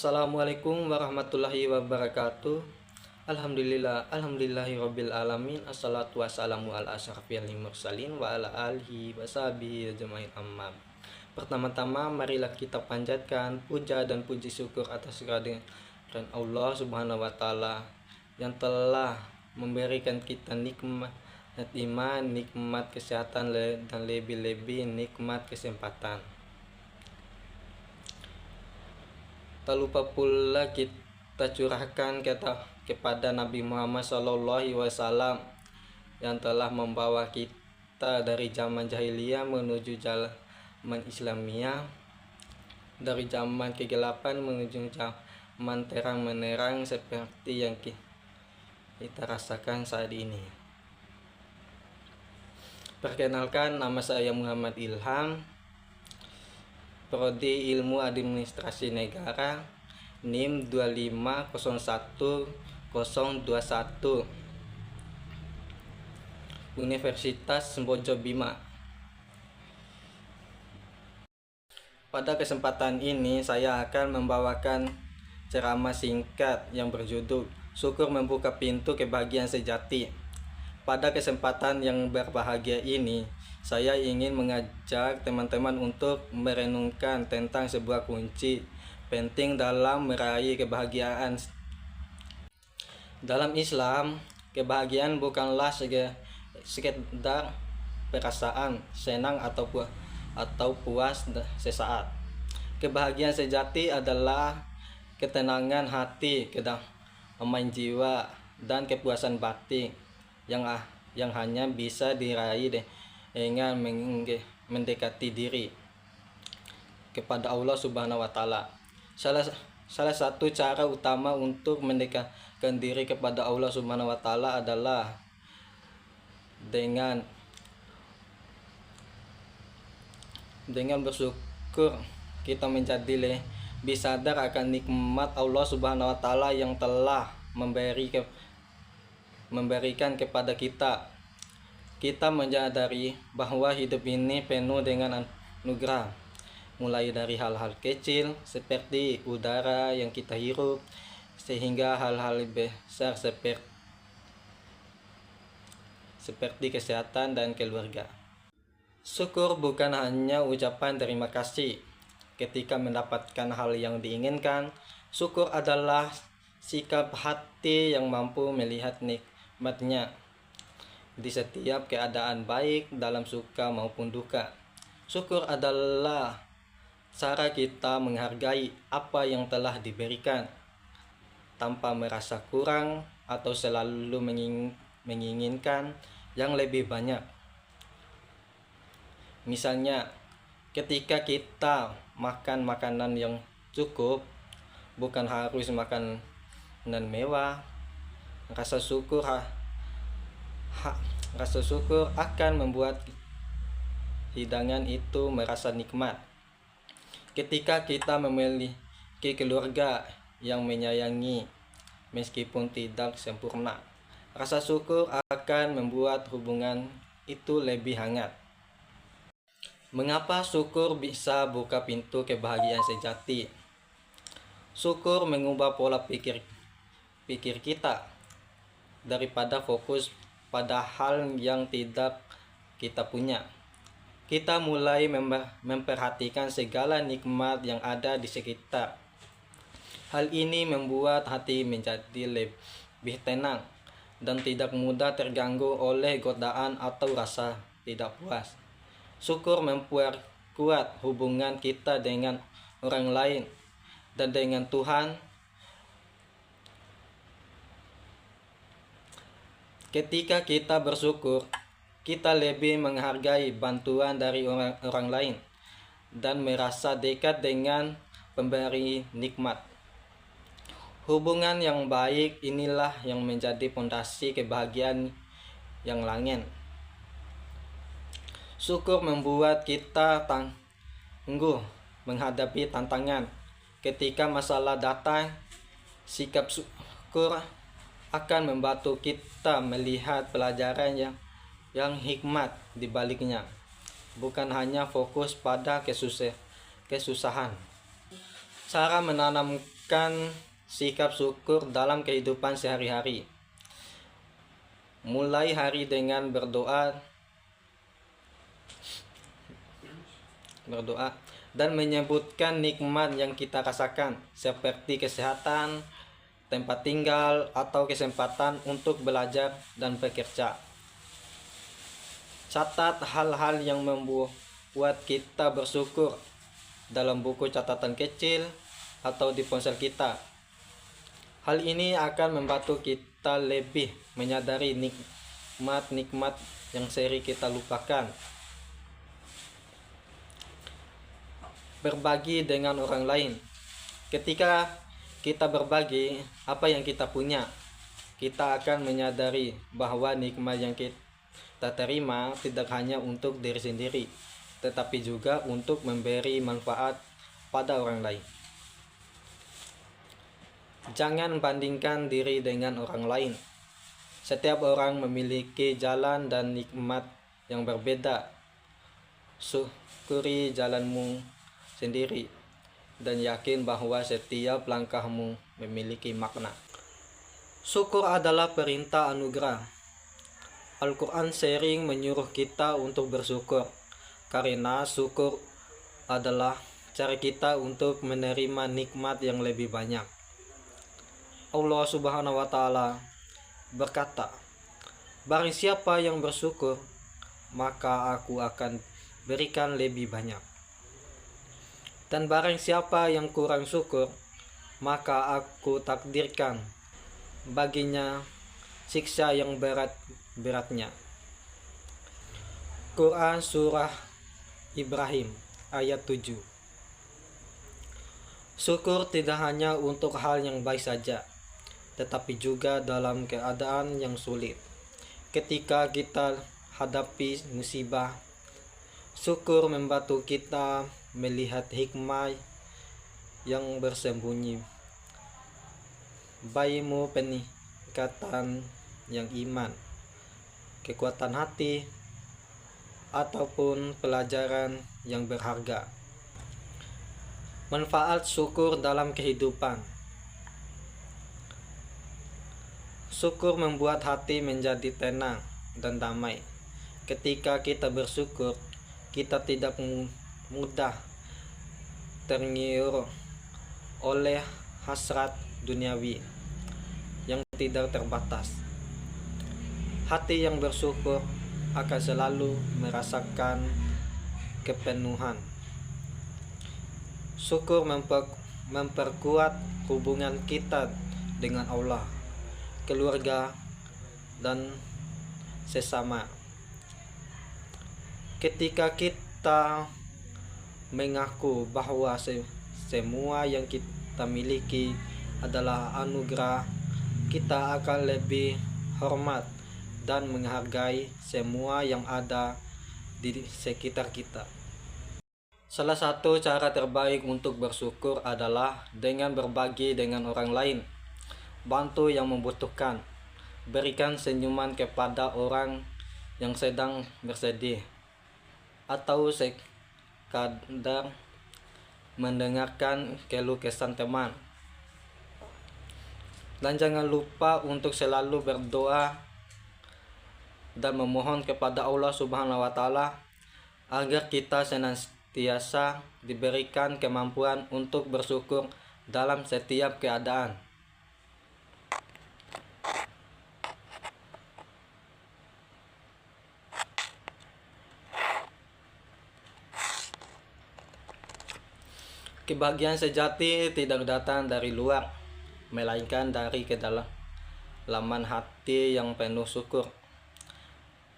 Assalamualaikum warahmatullahi wabarakatuh. Alhamdulillahirabbil alamin. Assalatu wassalamu ala asyrafil mursalin wa ala alihi washabihi ajmain amma. Pertama-tama marilah kita panjatkan puja dan puji syukur atas kehadiran Allah Subhanahu wa taala yang telah memberikan kita nikmat iman, nikmat kesehatan dan lebih-lebih nikmat kesempatan. Tak lupa pula kita curahkan kepada Nabi Muhammad SAW yang telah membawa kita dari zaman jahiliyah menuju zaman Islamiyah, dari zaman kegelapan menuju zaman terang menerang seperti yang kita rasakan saat ini. Perkenalkan, nama saya Muhammad Ilham, Prodi Ilmu Administrasi Negara, NIM 2501021, Universitas Sembojobima. Pada kesempatan ini saya akan membawakan ceramah singkat yang berjudul Syukur Membuka Pintu Kebahagiaan Sejati. Pada kesempatan yang berbahagia ini, saya ingin mengajak teman-teman untuk merenungkan tentang sebuah kunci penting dalam meraih kebahagiaan. Dalam Islam, kebahagiaan bukanlah sekedar perasaan senang atau puas sesaat. Kebahagiaan sejati adalah ketenangan hati, kedamaian jiwa, dan kepuasan batin yang hanya bisa diraih dengan mendekati diri kepada Allah Subhanahu wa taala. Salah satu cara utama untuk mendekatkan diri kepada Allah Subhanahu wa taala adalah dengan bersyukur. Kita menjadi lebih sadar akan nikmat Allah Subhanahu wa taala yang telah memberikan kepada kita. Kita menyadari bahwa hidup ini penuh dengan anugerah, mulai dari hal-hal kecil seperti udara yang kita hirup, sehingga hal-hal besar seperti kesehatan dan keluarga. Syukur bukan hanya ucapan terima kasih ketika mendapatkan hal yang diinginkan. Syukur adalah sikap hati yang mampu melihat nikmatnya di setiap keadaan, baik dalam suka maupun duka. Syukur adalah cara kita menghargai apa yang telah diberikan tanpa merasa kurang atau selalu menginginkan yang lebih banyak. Misalnya, ketika kita makan makanan yang cukup, bukan harus makanan mewah, rasa syukur akan membuat hidangan itu merasa nikmat. Ketika kita memiliki keluarga yang menyayangi meskipun tidak sempurna, rasa syukur akan membuat hubungan itu lebih hangat. Mengapa syukur bisa buka pintu kebahagiaan sejati? Syukur mengubah pola pikir kita. Daripada fokus pada hal yang tidak kita punya, kita mulai memperhatikan segala nikmat yang ada di sekitar. Hal ini membuat hati menjadi lebih tenang dan tidak mudah terganggu oleh godaan atau rasa tidak puas. Syukur memperkuat hubungan kita dengan orang lain dan dengan Tuhan. Ketika kita bersyukur, kita lebih menghargai bantuan dari orang lain dan merasa dekat dengan pemberi nikmat. Hubungan yang baik inilah yang menjadi fondasi kebahagiaan yang langit. Syukur membuat kita tangguh menghadapi tantangan. Ketika masalah datang, sikap syukur akan membantu kita melihat pelajaran yang hikmat di baliknya, bukan hanya fokus pada kesusahan. Cara menanamkan sikap syukur dalam kehidupan sehari-hari. Mulai hari dengan berdoa dan menyebutkan nikmat yang kita rasakan seperti kesehatan, tempat tinggal, atau kesempatan untuk belajar dan bekerja. Catat hal-hal yang membuat kita bersyukur dalam buku catatan kecil atau di ponsel kita. Hal ini akan membantu kita lebih menyadari nikmat-nikmat yang sering kita lupakan. Berbagi dengan orang lain. Ketika kita berbagi apa yang kita punya, kita akan menyadari bahwa nikmat yang kita terima tidak hanya untuk diri sendiri, tetapi juga untuk memberi manfaat pada orang lain. Jangan bandingkan diri dengan orang lain. Setiap orang memiliki jalan dan nikmat yang berbeda. Syukuri jalanmu sendiri dan yakin bahwa setiap langkahmu memiliki makna. Syukur adalah perintah anugerah. Al-Quran sering menyuruh kita untuk bersyukur, karena syukur adalah cara kita untuk menerima nikmat yang lebih banyak. Allah Subhanahu wa Ta'ala berkata, "Barang siapa yang bersyukur, maka aku akan berikan lebih banyak. Dan barang siapa yang kurang syukur, maka aku takdirkan baginya siksa yang berat-beratnya." Quran Surah Ibrahim ayat 7. Syukur tidak hanya untuk hal yang baik saja, tetapi juga dalam keadaan yang sulit. Ketika kita hadapi musibah, syukur membantu kita melihat hikmah yang bersembunyi. Bagimu peningkatan yang iman, kekuatan hati, ataupun pelajaran yang berharga. Manfaat syukur dalam kehidupan. Syukur membuat hati menjadi tenang dan damai. Ketika kita bersyukur, kita tidak mudah tergiur oleh hasrat duniawi yang tidak terbatas. Hati yang bersyukur akan selalu merasakan kepenuhan. Syukur memperkuat hubungan kita dengan Allah, keluarga, dan sesama. Ketika kita mengaku bahwa semua yang kita miliki adalah anugerah, kita akan lebih hormat dan menghargai semua yang ada di sekitar kita. Salah satu cara terbaik untuk bersyukur adalah dengan berbagi dengan orang lain. Bantu yang membutuhkan. Berikan senyuman kepada orang yang sedang bersedih, atau sekadar mendengarkan keluh kesah teman. Dan jangan lupa untuk selalu berdoa dan memohon kepada Allah Subhanahu wa Ta'ala agar kita senantiasa diberikan kemampuan untuk bersyukur dalam setiap keadaan. Kebahagiaan sejati tidak datang dari luar, melainkan dari kedalaman hati yang penuh syukur.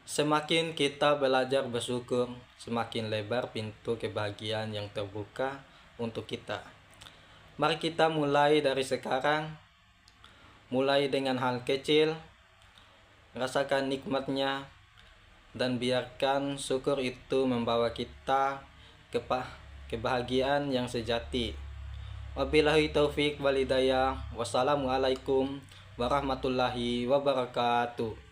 Semakin kita belajar bersyukur, semakin lebar pintu kebahagiaan yang terbuka untuk kita. Mari kita mulai dari sekarang, mulai dengan hal kecil, rasakan nikmatnya, dan biarkan syukur itu membawa kita ke kebahagiaan yang sejati. Wabillahi taufik wal hidayah. Wassalamualaikum warahmatullahi wabarakatuh.